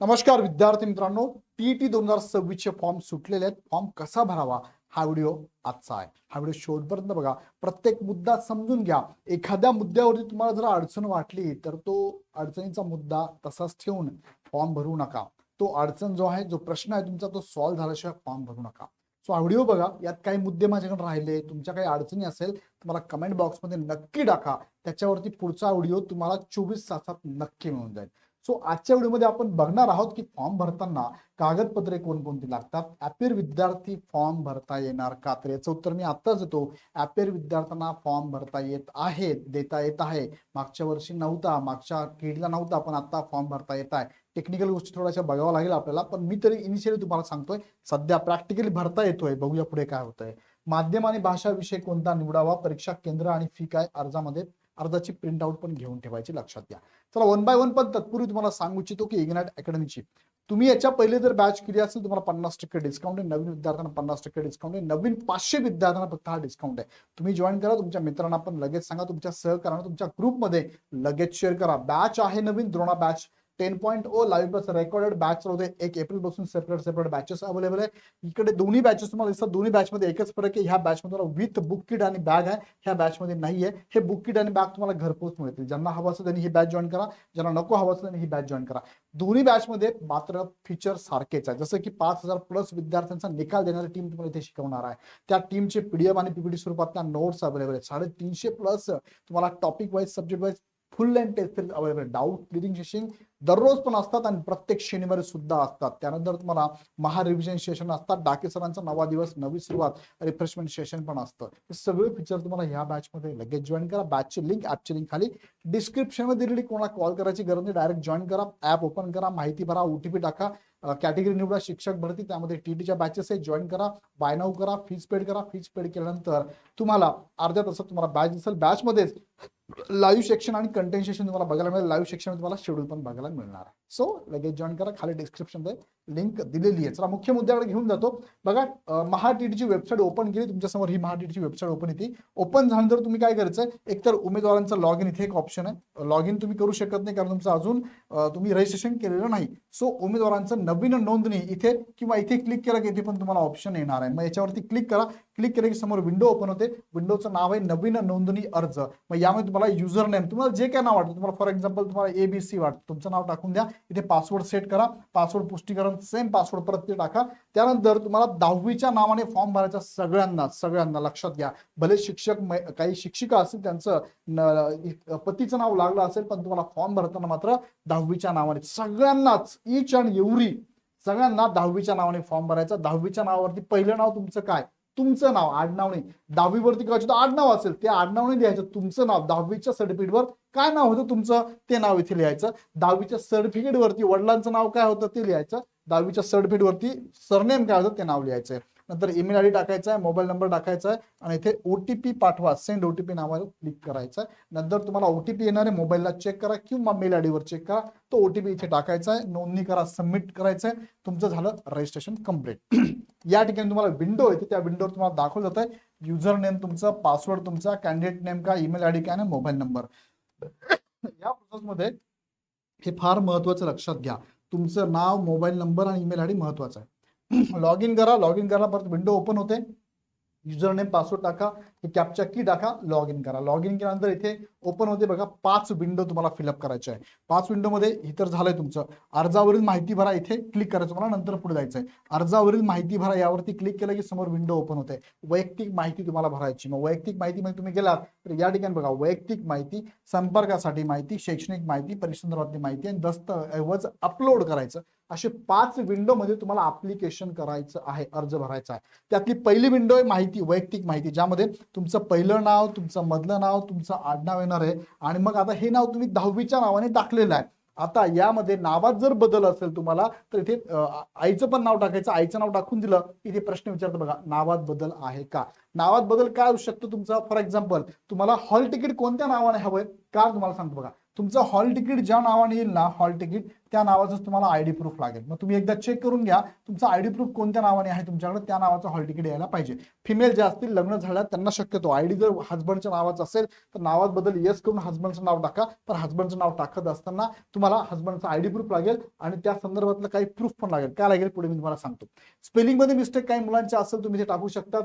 नमस्कार विद्यार्थी मित्रांनो, टीईटी 2026 चे फॉर्म सुटलेले आहेत. फॉर्म कसा भरावा हा व्हिडिओ आजचा आहे. हा व्हिडिओ शेवटपर्यंत बघा. प्रत्येक मुद्दा समजून घ्या. एखाद्या मुद्द्यावरती तुम्हाला जर अडचण वाटली तर तो अडचणीचा मुद्दा तसाच ठेवून फॉर्म भरू नका. तो अडचण जो आहे, जो प्रश्न आहे तुमचा, तो सॉल्व्ह झाल्याशिवाय फॉर्म भरू नका. सो हा व्हिडिओ बघा. यात काही मुद्दे माझ्याकडे राहिले, तुमच्या काही अडचणी असेल तुम्हाला कमेंट बॉक्समध्ये नक्की टाका. त्याच्यावरती पुढचा व्हिडिओ तुम्हाला 24 तासात नक्की मिळून जाईल. सो आजच्या व्हिडिओमध्ये आपण बघणार आहोत की फॉर्म भरताना कागदपत्रे कोणकोणती लागतात. ॲपियर विद्यार्थी फॉर्म भरता येणार का? तर याचं उत्तर मी आत्ताच देतो. ॲपियर विद्यार्थ्यांना फॉर्म भरता येत आहे, देता येत आहे. मागच्या वर्षी नव्हता, मागच्या पिढीला नव्हता, पण आता फॉर्म भरता येत आहे. टेक्निकल गोष्टी थोड्याशा बघावं लागेल आपल्याला, पण मी तरी इनिशियली तुम्हाला सांगतोय सध्या प्रॅक्टिकली भरता येतोय. बघूया पुढे काय होतंय. माध्यम आणि भाषा विषय कोणता निवडावा, परीक्षा केंद्र आणि फी काय, अर्जाची प्रिंट आउट पण घेऊन ठेवायची, लक्षात घ्या. चला वन बाय वन, पण तत्पूर्वी तुम्हाला सांगू इच्छितो की इग्नाइट अकॅडमीची तुम्ही याच्या पहिले जर बॅच केली असेल तुम्हाला 50% डिस्काउंट आहे. नवीन विद्यार्थ्यांना 50% डिस्काउंट आहे. नवीन 500 विद्यार्थ्यांना फक्त हा डिस्काउंट आहे. तुम्ही जॉईन करा. तुमच्या मित्रांना पण लगेच सांगा. तुमच्या सहकार्याने तुमच्या ग्रुपमध्ये लगेच शेअर करा. बॅच आहे नवीन Drona batch 10.0 live plus recorded batch चालू आहे. 1 एप्रिल पासून सेपरेट बॅचेस अवेलेबल आहे. इकडे दोन्ही बॅचेस तुम्हाला दिसतात. दोन्ही बॅचमध्ये एकच फरक आहे. ह्या बॅचमध्ये विथ बुक किट आणि बॅग आहे, ह्या बॅचमध्ये नाही आहे. हे बुक किट आणि बॅग तुम्हाला घरपोच मिळतील. ज्यांना हवं असेल त्यांनी ही बॅच जॉईन करा, ज्यांना नको हवं असेल त्यांनी ही बॅच जॉईन करा. दोन्ही बॅचमध्ये मात्र फीचर सारखेच आहे. जसं की 5000 प्लस विद्यार्थ्यांचा निकाल देणारी टीम तुम्हाला इथे शिकवणार आहे. त्या टीमचे पीडीएफ आणि पीपीटी स्वरूपातल्या नोट्स अवेलेबल आहेत. 350 प्लस तुम्हाला topic wise, subject wise full length test available. Doubt clearing session दररोज पण असतात आणि प्रत्येक शनिवारी सुद्धा असतात. त्यानंतर तुम्हाला महा रिव्हिजन सेशन असतात. डाके सरांचा 9वा दिवस, नवी सुरुवात, रिफ्रेशमेंट सेशन पण असतं. हे सगळे फीचर तुम्हाला ह्या बॅचमध्ये लगेच जॉईन करा. बॅचची लिंक, ऍपची लिंक खाली डिस्क्रिप्शनमध्ये दिलेली. कोणाला कॉल करायची गरज नाही, डायरेक्ट जॉईन करा. ऍप ओपन करा, माहिती भरा, ओटीपी टाका, कॅटेगरी निवडा, शिक्षक भरती, त्यामध्ये टीटीच्या बॅचेस आहे, जॉईन करा, बाय नाऊ करा, फीज पेड करा. फीज पेड केल्यानंतर तुम्हाला अर्ध्या तासात तुम्हाला बॅच दिसेल. बॅचमध्येच लाईव्ह सेक्शन आणि कंटेंट सेशन तुम्हाला बघायला मिळेल. लाईव्ह सेक्शन तुम्हाला शेड्यूल पण बघायला मिळणार आहे. सो लगेच जॉईन करा. खाली डिस्क्रिप्शन मध्ये लिंक दिलेली आहे. चला मुख्य मुद्द्याकडे घेऊन जातो. बघा, महाटीटीची वेबसाईट ओपन केली तुमच्यासमोर. ही महाटीटीची वेबसाईट ओपन येते. ओपन झाल्यानंतर तुम्ही काय करायचं, एकतर उमेदवारांचं लॉग इन, इथे एक ऑप्शन आहे. लॉग इन तुम्ही करू शकत नाही कारण तुमचं अजून तुम्ही रजिस्ट्रेशन केलेलं नाही. सो उमेदवारांचं नवीन नोंदणी इथे किंवा इथे क्लिक केलं की इथे पण तुम्हाला ऑप्शन येणार आहे. मग याच्यावरती क्लिक करा. क्लिक केलं की समोर विंडो ओपन होते. विंडोचं नाव आहे नवीन नोंदणी अर्ज. मग यामध्ये तुम्हाला युजर नेम, तुम्हाला जे काय नाव वाटतं, तुम्हाला फॉर एक्झाम्पल तुम्हाला ABC वाटतं, तुमचं नाव टाकून द्या. इथे पासवर्ड सेट करा. पासवर्ड पुष्टीकरण सेम पासवर्ड परत ते टाका. त्यानंतर तुम्हाला 10वीच्या नावाने फॉर्म भरायचा. सगळ्यांना लक्षात घ्या. भले शिक्षक, काही शिक्षिका असतील त्यांचं पतीचं नाव लागलं असेल, पण तुम्हाला फॉर्म भरताना मात्र 10वीच्या नावाने सगळ्यांनाच, ईच अँड एव्हरी सगळ्यांना 10वीच्या नावाने फॉर्म भरायचा. 10वीच्या नावावरती पहिलं नाव तुमचं काय, तुमचं नाव, आडनाव नाही. 10वीवरती कदाचित आडनाव असेल, ते आडनाव नाही लिहायचं, तुमचं नाव. 10वीच्या सर्टिफिकेटवर काय नाव होतं तुमचं, ते नाव इथे लिहायचं. 10वीच्या सर्टिफिकेट वरती वडिलांचं नाव काय होतं ते लिहायचं. 10वीच्या सर्टिफिकेट वरती सरनेम काय होतं ते नाव लिहायचं. नंतर ईमेल आयडी टाकायचा आहे, मोबाईल नंबर टाकायचा आहे आणि इथे ओटीपी पाठवा, सेंड ओटीपी नावावर क्लिक करायचं आहे. नंतर तुम्हाला ओटीपी येणार आहे, मोबाईलला चेक करा किंवा मेल आयडीवर चेक करा. तो ओटीपी इथे टाकायचा आहे, नोंदणी करा, सबमिट करायचं आहे. तुमचं झालं रजिस्ट्रेशन कम्प्लीट. या ठिकाणी तुम्हाला विंडो येते, त्या विंडोवर तुम्हाला दाखवलं जात आहे युजर नेम तुमचा, पासवर्ड तुमचा, कॅन्डिडेट नेम काय, ईमेल आयडी काय आणि मोबाईल नंबर. या प्रोसेसमध्ये हे फार महत्वाचं लक्षात घ्या. तुमचं नाव, मोबाईल नंबर आणि ईमेल आयडी महत्वाचा आहे. लॉग इन करा. परत विंडो ओपन होते. युजर नेम, पासवर्ड टाका, कॅप्चा की टाका, लॉग इन करा. लॉग इन केल्यानंतर इथे ओपन होते बघा 5 विंडो तुम्हाला फिलअप करायचे आहे. 5 विंडोमध्ये इतर झालंय तुमचं अर्जावरील माहिती भरा, इथे क्लिक करायचं मला, नंतर पुढे जायचंय. अर्जावरील माहिती भरा यावरती क्लिक केलं की समोर विंडो ओपन होते. वैयक्तिक माहिती तुम्हाला भरायची. मग वैयक्तिक माहितीमध्ये तुम्ही गेलात तर या ठिकाणी बघा, वैयक्तिक माहिती, संपर्कासाठी माहिती, शैक्षणिक माहिती, परीक्षेसंदर्भातली माहिती आणि दस्तऐवज अपलोड करायचं. असे 5 विंडो मध्ये तुम्हाला ऍप्लिकेशन करायचं आहे, अर्ज भरायचा आहे. त्यातली पहिली विंडो आहे माहिती, वैयक्तिक माहिती, ज्यामध्ये तुमचं पहिलं नाव, तुमचं मधलं नाव, तुमचं आडनाव येणार आहे. आणि मग आता हे नाव तुम्ही 10वीच्या नावाने टाकलेलं आहे. आता यामध्ये नावात जर बदल असेल तुम्हाला तर इथे आईचं पण नाव टाकायचं. आईचं नाव टाकून दिलं इथे प्रश्न विचारतो बघा, नावात बदल आहे का. नावात बदल काय होऊ शकतो तुमचा, फॉर एक्झाम्पल तुम्हाला हॉल तिकीट कोणत्या नावाने हवंय का, तुम्हाला सांगतो बघा. तुमचं हॉल तिकीट ज्या नावाने येईल ना, हॉल तिकीट त्या नावाचं तुम्हाला आयडी प्रूफ लागेल. मग तुम्ही एकदा चेक करून घ्या तुमचं आयडी प्रूफ कोणत्या नावाने आहे तुमच्याकडे, त्या नावाचं हॉल तिकीट यायला पाहिजे. फिमेल जे असतील लग्न झाल्यात त्यांना शक्यतो आयडी जर हजबंडच्या नावाचं असेल तर नावात बदल येस करून हजबंडचं नाव टाका. पण हजबंडचं नाव टाकत असताना तुम्हाला हजबंडचा आयडी प्रूफ लागेल आणि त्या संदर्भातलं काही प्रूफ पण लागेल. काय लागेल पुढे मी तुम्हाला सांगतो. स्पेलिंग मध्ये मिस्टेक काही मुलांचे असेल तुम्ही ते टाकू शकता,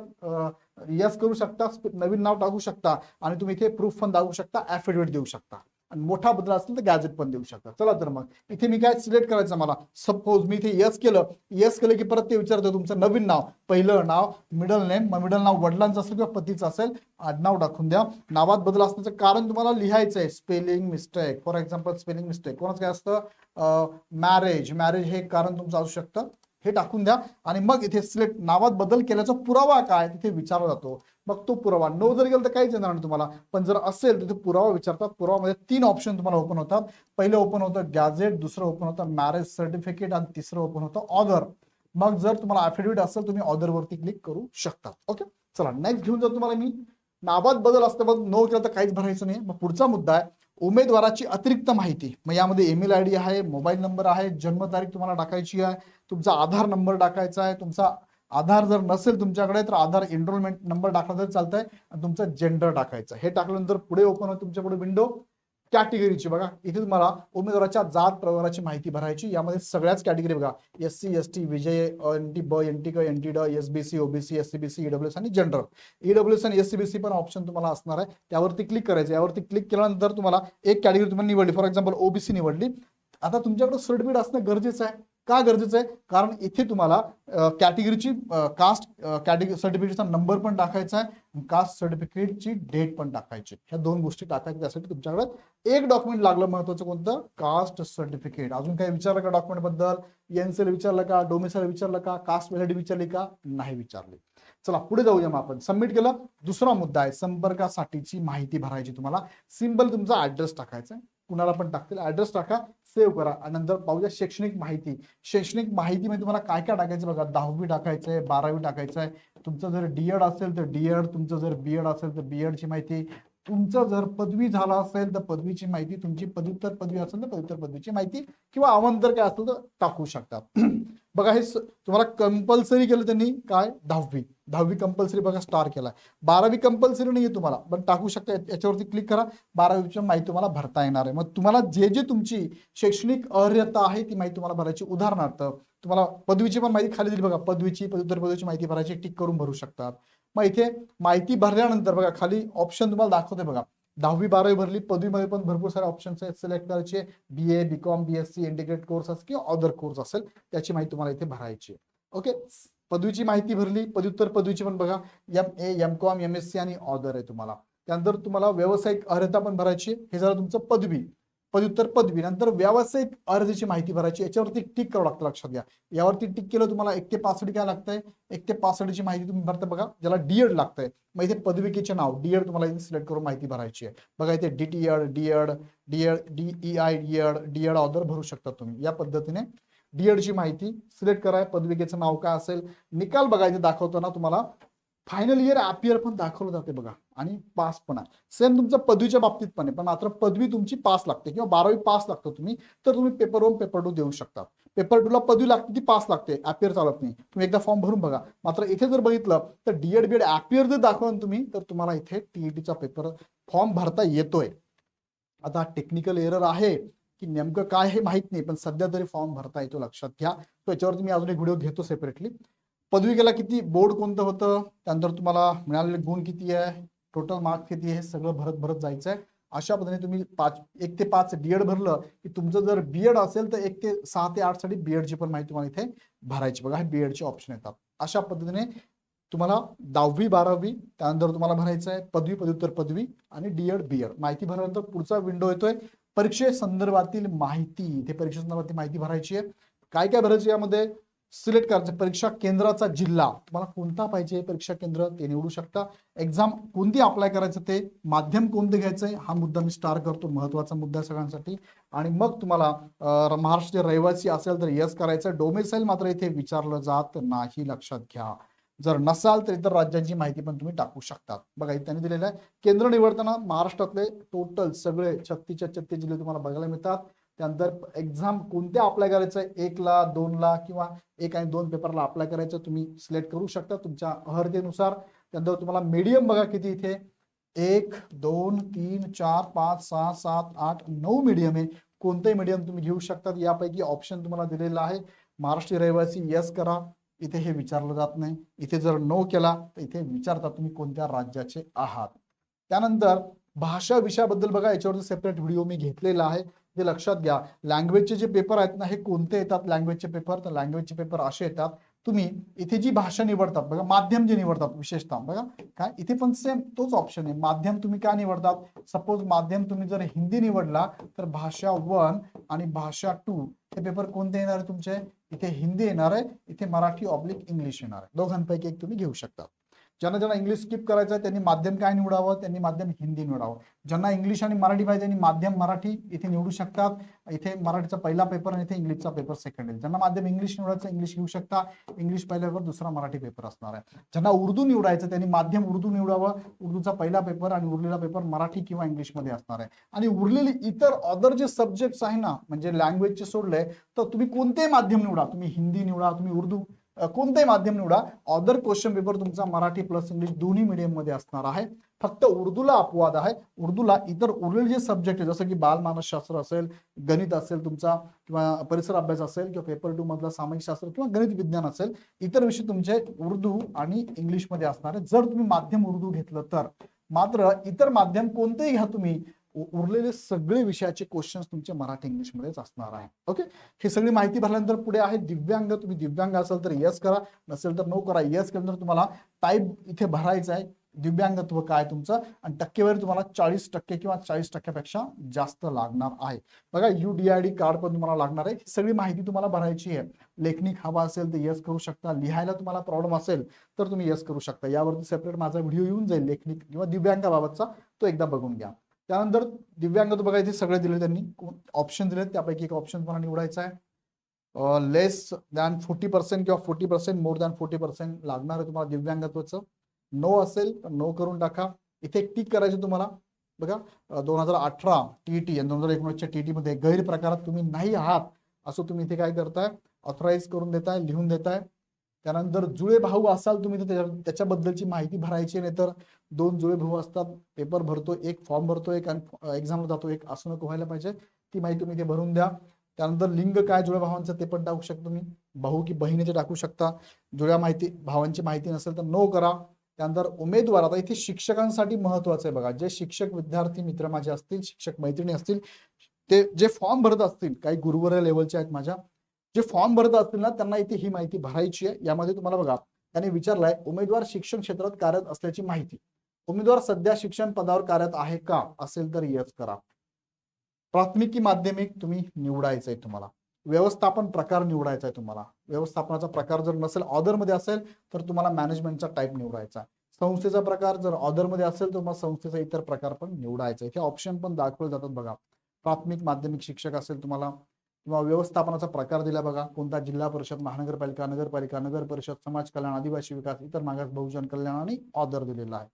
यस करू शकता, नवीन नाव टाकू शकता आणि तुम्ही इथे प्रूफ पण दाखवू शकता, ऍफिडेविट देऊ शकता आणि मोठा बदल असेल तर गॅजेट पण देऊ शकता. चला तर मग इथे मी काय सिलेक्ट करायचं, मला सपोज मी इथे यस केलं की परत ते विचारतं तुमचं नवीन नाव, पहिलं नाव, मिडल नेम. मग मिडल नाव वडिलांचं असेल किंवा पतीचं असेल, आडनाव टाकून द्या. नावात बदल असण्याचं कारण तुम्हाला लिहायचं आहे, spelling mistake. For example spelling mistake कोणाचं काय असतं, मॅरेज हे कारण तुमचं असू शकतं, हे टाकून द्या. आणि मग इथे सिलेक्ट नावात बदल केल्याचा पुरावा काय तिथे विचारला जातो. मग तो पुरावा नो जर गेला तर काहीच येणार नाही तुम्हाला, पण जर असेल तिथे पुरावा विचारतात. पुरावामध्ये 3 ऑप्शन तुम्हाला ओपन होतात. पहिलं ओपन होतं गॅझेट, दुसरं ओपन होतं मॅरेज सर्टिफिकेट आणि तिसरं ओपन होतं ऑदर. मग जर तुम्हाला ॲफिडेविट असेल तुम्ही ऑदर वरती क्लिक करू शकता. ओके, चला नेक्स्ट घेऊन जातो तुम्हाला मी. नावात बदल असतं बघ, नो केलं तर काहीच भरायचं नाही. मग पुढचा मुद्दा आहे उमेदवाराची अतिरिक्त माहिती. मग यामध्ये ईमेल आयडी आहे, मोबाईल नंबर आहे, जन्मतारीख तुम्हाला टाकायची आहे, तुमचा आधार नंबर टाकायचा आहे. तुमचा आधार जर नसेल तुमच्याकडे तर आधार एनरोलमेंट नंबर टाकला तरी चालतंय आणि तुमचं जेंडर टाकायचं. हे टाकल्यानंतर पुढे ओपन होतं तुमच्या पुढे विंडो कॅटेगरीची. बघा इथे तुम्हाला उमेदवाराच्या जात प्रकाराची माहिती भरायची. यामध्ये सगळ्याच कॅटेगरी बघा, SC ST विजय, NT ब, NT क, NT ड, SBC OBC SCBC EWS आणि जनरल. EWS आणि SCBC पण ऑप्शन तुम्हाला असणार आहे, त्यावरती क्लिक करायचं. यावरती क्लिक केल्यानंतर तुम्हाला एक कॅटेगरी तुम्हाला निवडली, फॉर एक्झाम्पल OBC निवडली. आता तुमच्याकडे सर्टिफिकेट असणं गरजेचं आहे. का गरजेचं आहे, कारण इथे तुम्हाला कॅटेगरीची कास्ट कॅटेगरी सर्टिफिकेटचा नंबर पण टाकायचा आहे, कास्ट सर्टिफिकेटची डेट पण टाकायची. ह्या 2 गोष्टी टाकायच्या. त्यासाठी तुमच्याकडे एक डॉक्युमेंट लागलं महत्वाचं, कोणतं, कास्ट सर्टिफिकेट. अजून काही विचारलं का डॉक्युमेंट बद्दल, एनसेल विचारलं का, डोमिसाईल विचारलं का, कास्ट व्हॅलिडिटी विचारली का, नाही विचारली. चला पुढे जाऊया. मग आपण सबमिट केलं. दुसरा मुद्दा आहे संपर्कासाठीची माहिती भरायची. तुम्हाला सिंपल तुमचा ऍड्रेस टाकायचा आहे, कुणाला पण टाकतील, ऍड्रेस टाका, सेव्ह करा आणि नंतर पाहूया शैक्षणिक माहिती. शैक्षणिक माहितीमध्ये तुम्हाला काय काय टाकायचं बघा, 10वी टाकायचं आहे, 12वी टाकायचं आहे, तुमचं जर डीएड असेल तर डीएड, तुमचं जर बीएड असेल तर बीएडची माहिती, तुमचं जर पदवी झाला असेल तर पदवीची माहिती, तुमची पदव्युत्तर पदवी असेल तर पदव्युत्तर पदवीची माहिती, किंवा अवांतर काय असेल तर टाकू शकतात. बघा हे तुम्हाला कंपल्सरी केलं त्यांनी, काय, 10वी कंपल्सरी बघा स्टार केलाय. 12वी कंपल्सरी नाहीये तुम्हाला, पण टाकू शकता. याच्यावरती क्लिक करा, 12वीची माहिती तुम्हाला भरता येणार आहे. मग तुम्हाला जे तुमची शैक्षणिक अर्हता आहे ती माहिती तुम्हाला भरायची. उदाहरणार्थ तुम्हाला पदवीची पण माहिती खाली दिली बघा, पदवीची पदव्युत्तर पदवीची माहिती भरायची, टिक करून भरू शकतात. मग इथे माहिती भरल्यानंतर बघा खाली ऑप्शन तुम्हाला दाखवते बघा, 10वी 12वी भरली, पदवीमध्ये पण भरपूर सारे ऑप्शन्स आहेत सिलेक्ट करायचे. BA BCom BSc integrate course असेल किंवा अदर कोर्स असेल त्याची माहिती तुम्हाला इथे भरायची. ओके, पदवीची माहिती भरली, पदव्युत्तर पदवीची पण बघा, MA MCom MSc आणि ऑदर आहे तुम्हाला. त्यानंतर तुम्हाला व्यावसायिक अर्हता पण भरायची. हे झालं तुमचं पदव्युत्तर पदवी. नंतर व्यावसायिक अर्हतेची माहिती भरायची. याच्यावरती टिक करावं लागतं, लक्षात घ्या. यावरती टिक केलं तुम्हाला 1 ते 5 साठी काय लागतंय, 1 ते 5 साठीची माहिती तुम्ही भरता बघा, ज्याला डीएड लागतंय. मग इथे पदविकेचे नाव डीएड तुम्हाला इथे सिलेक्ट करून माहिती भरायची आहे. बघा इथे DTED DED ऑदर भरू शकता तुम्ही. या पद्धतीने डीएडची माहिती सिलेक्ट करा. पदविकेचं नाव काय असेल, निकाल बघायचे दाखवताना तुम्हाला फायनल इयर अपियर पण दाखवलं जाते बघा, आणि पास पण आहे. सेम तुमचं पदवीच्या बाबतीत पण आहे, पण मात्र पदवी तुमची पास लागते किंवा 12वी पास लागतो तुम्ही, तर तुम्ही पेपर 1 पेपर 2 देऊ शकता. पेपर 2 ला पदवी लागते ती पास लागते, अपियर चालत नाही. तुम्ही एकदा फॉर्म भरून बघा. मात्र इथे जर बघितलं तर डीएड बीएड अपियर जर दाखवून तुम्ही, तर तुम्हाला इथे टीईटीचा पेपर फॉर्म भरता येतोय. आता टेक्निकल एरर आहे की नेमकं काय हे माहित नाही, पण सध्या तरी फॉर्म भरता येतो, लक्षात घ्या. तो याच्यावरती मी अजून एक व्हिडिओ घेतो सेपरेटली. पदवी केला किती, बोर्ड कोणतं होतं, त्यानंतर तुम्हाला मिळालेले गुण किती आहे, टोटल मार्क्स किती आहे, हे सगळं भरत जायचं आहे. अशा पद्धतीने तुम्ही 1 ते 5 डीएड भरलं की तुमचं जर बीएड असेल तर 1 ते 6 ते 8 साठी बीएडची पण माहिती तुम्हाला इथे भरायची. बघा हे बीएडचे ऑप्शन येतात. अशा पद्धतीने तुम्हाला 10वी 12वी त्यानंतर तुम्हाला भरायचं आहे पदवी पदव्युत्तर पदवी आणि डीएड बीएड माहिती भरल्यानंतर पुढचा विंडो येतोय परीक्षेसंदर्भातील माहिती. इथे परीक्षेसंदर्भातील माहिती भरायची आहे. काय काय भरायचं यामध्ये, सिलेक्ट करायचं परीक्षा केंद्राचा जिल्हा, तुम्हाला कोणता पाहिजे परीक्षा केंद्र ते निवडू शकता. एक्झाम कोणती अप्लाय करायचं ते, माध्यम कोणतं घ्यायचंय हा मुद्दा मी स्टार करतो, महत्वाचा मुद्दा सगळ्यांसाठी. आणि मग तुम्हाला महाराष्ट्र रहिवासी असेल तर यस करायचं. डोमेसाईल मात्र इथे विचारलं जात नाही, लक्षात घ्या. जर नसाल तर इतर राज्यांची माहिती पण तुम्ही टाकू शकता. बघा इथे त्यांनी दिलेलं आहे केंद्र निवडताना महाराष्ट्रातले टोटल सगळे 36 जिल्हे तुम्हाला बघायला मिळतात. त्यानंतर एक्झाम कोणत्या अप्लाय करायचं आहे, 1 ला 2 ला किंवा 1 आणि 2 पेपरला अप्लाय करायचं तुम्ही सिलेक्ट करू शकता तुमच्या अर्हतेनुसार. त्यानंतर तुम्हाला मीडियम बघा किती इथे 1 2 3 4 5 6 7 8 9 मीडियम आहे. कोणतेही मीडियम तुम्ही घेऊ शकतात. यापैकी ऑप्शन तुम्हाला दिलेला आहे. महाराष्ट्र रहिवासी यस करा, इथे हे विचारलं जात नाही. इथे जर नो केला तर इथे विचारतात तुम्ही कोणत्या राज्याचे आहात. त्यानंतर भाषा विषयाबद्दल बघा याच्यावरती सेपरेट व्हिडिओ मी घेतलेला आहे, ते लक्षात घ्या. लँग्वेजचे जे पेपर आहेत ना हे कोणते येतात लँग्वेजचे पेपर, तर लँग्वेजचे पेपर असे येतात तुम्ही इथे जी भाषा निवडतात बघा, माध्यम जे निवडतात विशेषतः बघा काय इथे पण सेम तोच ऑप्शन आहे. माध्यम तुम्ही काय निवडतात, सपोज माध्यम तुम्ही जर हिंदी निवडला तर भाषा 1 आणि भाषा 2 हे पेपर कोणते येणार आहे तुमचे, इथे हिंदी येणार आहे, इथे मराठी ऑब्लिक इंग्लिश येणार आहे. दोघांपैकी एक तुम्ही घेऊ शकता. ज्यांना ज्यांना इंग्लिश स्किप करायचं आहे त्यांनी माध्यम काय निवडावं, त्यांनी माध्यम हिंदी निवडावं. ज्यांना इंग्लिश आणि मराठी पाहिजे त्यांनी माध्यम मराठी इथे निवडू शकतात. इथे मराठीचा पहिला पेपर आणि इथे इंग्लिशचा पेपर सेकंड आहे. ज्यांना माध्यम इंग्लिश निवडायचं इंग्लिश घेऊ शकता, इंग्लिश पहिला पेपर दुसरा मराठी पेपर असणार आहे. ज्यांना उर्दू निवडायचं त्यांनी माध्यम उर्दू निवडावं, उर्दूचा पहिला पेपर आणि उरलेला पेपर मराठी किंवा इंग्लिश मध्ये असणार आहे. आणि उरलेले इतर अदर जे सब्जेक्ट्स आहे ना म्हणजे लँग्वेजचे सोडले तर तुम्ही कोणतेही माध्यम निवडा, तुम्ही हिंदी निवडा, तुम्ही उर्दू कोणतेही माध्यम निवडा, अदर क्वेश्चन पेपर तुमचा मराठी प्लस इंग्लिश दोन्ही मीडियम मध्ये असणार आहे. फक्त उर्दूला अपवाद आहे. उर्दूला इतर उरलेले जे सब्जेक्ट आहे जसं की बालमानसशास्त्र असेल, गणित असेल तुमचा किंवा परिसर अभ्यास असेल किंवा पेपर 2 मधला सामाजिक शास्त्र किंवा गणित विज्ञान असेल, इतर विषय तुमचे उर्दू आणि इंग्लिश मध्ये असणार आहे जर तुम्ही माध्यम उर्दू घेतलं तर. मात्र इतर माध्यम कोणतेही घ्या तुम्ही, उरलेले सगळे विषयाचे क्वेश्चन्स तुमचे मराठी इंग्लिश मध्येच असणार आहे. ओके, ही सगळी माहिती भरल्यानंतर पुढे आहे दिव्यांग. तुम्ही दिव्यांग असाल तर यस करा, नसेल तर नो करा. यस केल्यानंतर तुम्हाला टाईप इथे भरायचं आहे दिव्यांगत्व काय तुमचं आणि टक्केवारी तुम्हाला 40% किंवा 40%पेक्षा जास्त लागणार आहे. बघा UDID कार्ड पण तुम्हाला लागणार आहे. सगळी माहिती तुम्हाला भरायची आहे. लेखनिक हवा असेल तर यस करू शकता, लिहायला तुम्हाला प्रॉब्लेम असेल तर तुम्ही यस करू शकता. यावरती सेपरेट माझा व्हिडिओ येऊन जाईल लेखनिक किंवा दिव्यांगाबाबतचा, तो एकदा बघून घ्या. त्यानंतर दिव्यांग बघा इथे सगळे दिले त्यांनी ऑप्शन दिले, त्यापैकी एक ऑप्शन तुम्हाला निवडायचा आहे. लेस दॅन 40% किंवा 40% मोर दॅन 40% लागणार आहे तुम्हाला दिव्यांगत्वाचं. नो असेल तर नो करून टाका. इथे एक टिक करायचं तुम्हाला. बघा 2018 TET आणि 2019च्या TET मध्ये गैरप्रकारात तुम्ही नाही आहात असं तुम्ही इथे काय करताय, ऑथराईज करून देताय, लिहून देताय. त्यानंतर जुळे भाऊ असाल तुम्ही तर त्याच्याबद्दलची माहिती भरायची, नाही तर 2 जुळे भाऊ असतात, पेपर भरतो एक, फॉर्म भरतो एक आणि एक्झामला जातो एक, असं नको व्हायला पाहिजे. ती माहिती तुम्ही इथे भरून द्या. त्यानंतर लिंग काय जुळ्या भावांचं ते पण टाकू शकता तुम्ही, भाऊ की बहिणीचे टाकू शकता. जुळ्या भावांची माहिती नसेल तर नो करा. त्यानंतर उमेदवार, आता इथे शिक्षकांसाठी महत्वाचं आहे बघा, जे शिक्षक विद्यार्थी मित्र माझे असतील, शिक्षक मैत्रिणी असतील, ते जे फॉर्म भरत असतील, काही गुरुवर्य लेवलचे आहेत माझ्या, जे फॉर्म भरत असतील ना त्यांना इथे ही माहिती भरायची आहे. यामध्ये तुम्हाला बघा त्यांनी विचारलाय उमेदवार शिक्षण क्षेत्रात कार्यरत असल्याची माहिती. उमेदवार सध्या शिक्षण पदावर कार्यरत आहे का, असेल तर यस करा. प्राथमिक की माध्यमिक तुम्ही निवडायचं आहे तुम्हाला. व्यवस्थापन प्रकार निवडायचा आहे तुम्हाला. व्यवस्थापनाचा प्रकार जर नसेल ऑदर मध्ये असेल तर तुम्हाला मॅनेजमेंटचा टाईप निवडायचा आहे. संस्थेचा प्रकार जर ऑदर मध्ये असेल तर मग संस्थेचा इतर प्रकार पण निवडायचा. इथे ऑप्शन पण दाखवले जातात बघा. प्राथमिक माध्यमिक शिक्षक असेल तुम्हाला, किंवा व्यवस्थापनाचा प्रकार दिला बघा, कोणता जिल्हा परिषद, महानगरपालिका, नगरपालिका, नगर परिषद, समाज कल्याण, आदिवासी विकास, इतर मागास बहुजन कल्याण आणि ऑदर दिलेला आहे.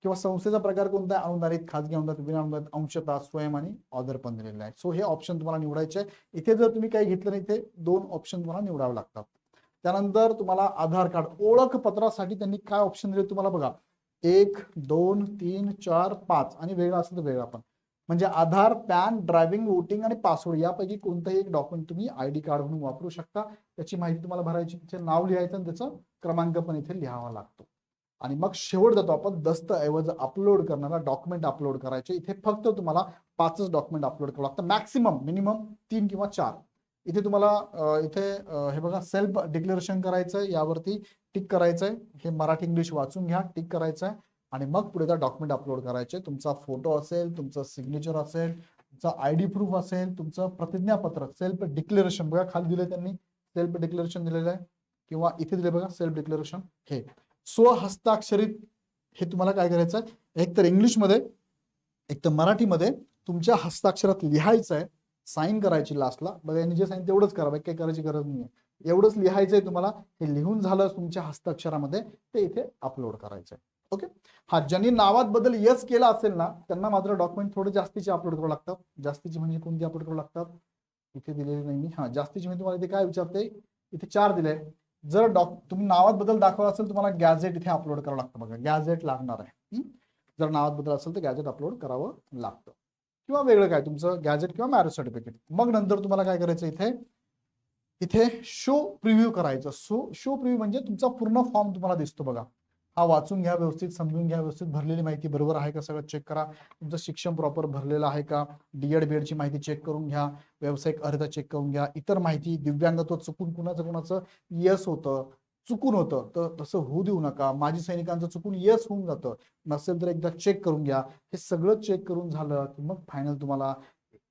किंवा संस्थेचा प्रकार कोणता आहे, अनुदानित, खाजगी अनुदानित, विनाअनुदानित, अंशतः, स्वयं आणि ऑदर पण दिलेला आहे. सो हे ऑप्शन तुम्हाला निवडायचे आहे. इथे जर तुम्ही काही घेतलं नाही इथे 2 ऑप्शन तुम्हाला निवडावे लागतात. त्यानंतर तुम्हाला आधार कार्ड ओळखपत्रासाठी त्यांनी काय ऑप्शन दिले तुम्हाला बघा, 1 2 3 4 5 आणि वेगळा असेल तर वेगळा पण, म्हणजे आधार, पॅन, ड्रायव्हिंग, वोटिंग आणि पासवर्ड यापैकी कोणताही एक डॉक्युमेंट तुम्ही ID कार्ड म्हणून वापरू शकता. त्याची माहिती तुम्हाला भरायची, त्याचे नाव लिहायचं आणि त्याचा क्रमांक पण इथे लिहावा लागतो. आणि मग शेवट जातो आपण दस्तऐवज अपलोड करणारा डॉक्युमेंट अपलोड करायचे. इथे फक्त तुम्हाला 5च डॉक्युमेंट अपलोड करावं लागतं, मॅक्सिमम मिनिमम 3 किंवा 4. इथे तुम्हाला इथे हे बघा सेल्फ डिक्लेरेशन करायचंय, यावरती टिक करायचंय. हे मराठी इंग्लिश वाचून घ्या, टिक करायचंय आणि मग पुढे डॉक्युमेंट अपलोड करायचे. तुमचा फोटो असेल, तुमचं सिग्नेचर असेल, तुमचा ID प्रूफ असेल, तुमचं प्रतिज्ञापत्र, सेल्फ डिक्लेरेशन बघा खाली दिले त्यांनी, सेल्फ डिक्लेरेशन दिलेलं आहे, किंवा इथे दिले बघा सेल्फ डिक्लेरेशन. हे स्वहस्ताक्षरित हे तुम्हाला काय करायचं आहे, एक तर इंग्लिशमध्ये एक तर मराठीमध्ये तुमच्या हस्ताक्षरात लिहायचं आहे. साईन करायची लास्टला. बघा यांनी जे सांगितलं तेवढंच करा, बाकी काही करायची गरज नाही. एवढंच लिहायचंय तुम्हाला. हे लिहून झालं तुमच्या हस्ताक्षरामध्ये, ते इथे अपलोड करायचंय. ओके. हा, ज्यांनी नावात बदल यस केला असेल ना त्यांना मात्र डॉक्युमेंट थोडे जास्तीचे अपलोड करावं लागतात. जास्तीचे म्हणजे कोणती अपलोड करावं लागतात इथे दिलेली नाही मी. हा, जास्तीचे म्हणजे तुम्हाला इथे काय विचारते, इथे 4 दिले. जर तुम्ही नावात बदल दाखवला असेल तुम्हाला गॅझेट इथे अपलोड करावं लागतं. बघा गॅझेट लागणार आहे. जर नावात बदल असेल तर गॅझेट अपलोड करावं लागतं, किंवा वेगळं काय तुमचं गॅझेट किंवा मॅरेज सर्टिफिकेट. मग नंतर तुम्हाला काय करायचं, इथे शो प्रिव्ह्यू करायचं. शो प्रिव्ह्यू म्हणजे तुमचा पूर्ण फॉर्म तुम्हाला दिसतो. बघा हा वाचून घ्या, व्यवस्थित समजून घ्या, व्यवस्थित भरलेली माहिती बरोबर आहे का सगळं चेक करा. तुमचं शिक्षण प्रॉपर भरलेलं आहे का, डीएड बीएड ची माहिती चेक करून घ्या, व्यावसायिक अर्हता चेक करून घ्या, इतर माहिती, दिव्यांगत्व चुकून कुणाचं यस होतं, चुकून होतं तर तसं होऊ देऊ नका. माजी सैनिकांचं चुकून यस होऊन जातं, नसेल तर एकदा चेक करून घ्या. हे सगळं चेक करून झालं की मग फायनल तुम्हाला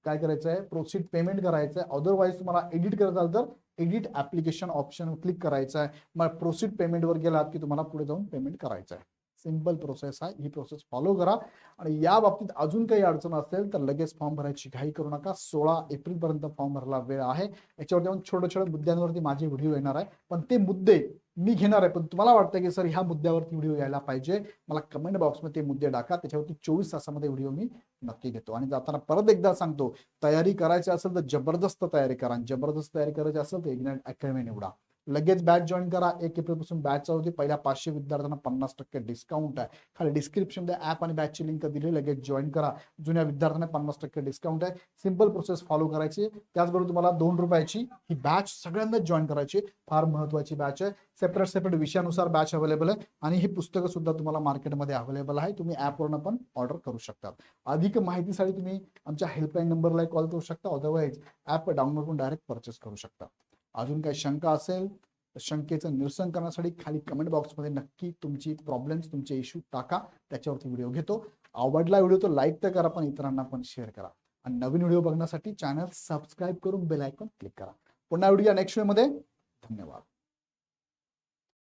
काय करायचं आहे, प्रोसीड पेमेंट करायचं आहे. अदरवाईज तुम्हाला एडिट करत असाल तर एडिट ऍप्लिकेशन ऑप्शन क्लिक करायचं आहे. मग प्रोसीड पेमेंटवर गेलात की तुम्हाला पुढे जाऊन पेमेंट करायचं आहे. सिंपल प्रोसेस आहे, ही प्रोसेस फॉलो करा. आणि या बाबतीत अजून काही अडचण असेल तर लगेच फॉर्म भरायची घाई करू नका. 16 एप्रिल पर्यंत फॉर्म भरायला वेळ आहे. याच्यावरती मग छोट्या छोट्या मुद्द्यांवरती माझे व्हिडिओ येणार आहे, पण ते मुद्दे मी घेणार आहे. पण तुम्हाला वाटतं की सर ह्या मुद्द्यावरती व्हिडिओ यायला पाहिजे, मला कमेंट बॉक्समध्ये ते मुद्दे टाका. त्याच्यावरती 24 तासामध्ये व्हिडिओ मी नक्की घेतो. आणि जाताना परत एकदा सांगतो, तयारी करायची असेल तर जबरदस्त तयारी करा. जबरदस्त तयारी करायची असेल तर इग्नाइट अकॅडमी निवडा. लगेच बॅच जॉईन करा. 1 एप्रिल पासून बॅच चालू होती. पहिल्या 500 विद्यार्थ्यांना 50% डिस्काउंट आहे. खाली डिस्क्रिप्शन मध्ये ऍप आणि बॅचची लिंक दिली, लगेच जॉईन करा. जुन्या विद्यार्थ्यांना 50% डिस्काउंट आहे. सिंपल प्रोसेस फॉलो करायची. त्याचबरोबर तुम्हाला 2 रुपयाची ही बॅच सगळ्यांनाच जॉईन करायची. फार महत्वाची बॅच आहे. सेपरेट विषयानुसार बॅच अवेलेबल आहे. आणि ही पुस्तकं सुद्धा तुम्हाला मार्केटमध्ये अवेलेबल आहे. तुम्ही ऍपवरनं पण ऑर्डर करू शकता. अधिक माहितीसाठी तुम्ही आमच्या हेल्पलाईन नंबरला कॉल करू शकता. अदरवाईज ऍप डाउनलोड करून डायरेक्ट परचेस करू शकता. अजून काही शंका असेल तर शंकेचं निरसन करण्यासाठी खाली कमेंट बॉक्समध्ये नक्की तुमची प्रॉब्लेम्स, तुमचे इश्यू टाका. त्याच्यावरती व्हिडिओ घेतो. आवडला व्हिडिओ तर लाईक तर करा, पण इतरांना पण शेअर करा. आणि नवीन व्हिडिओ बघण्यासाठी चॅनल सबस्क्राईब करून बेल आयकॉन क्लिक करा. पुन्हा व्हिडिओ नेक्स्ट व्हिडिओमध्ये. धन्यवाद.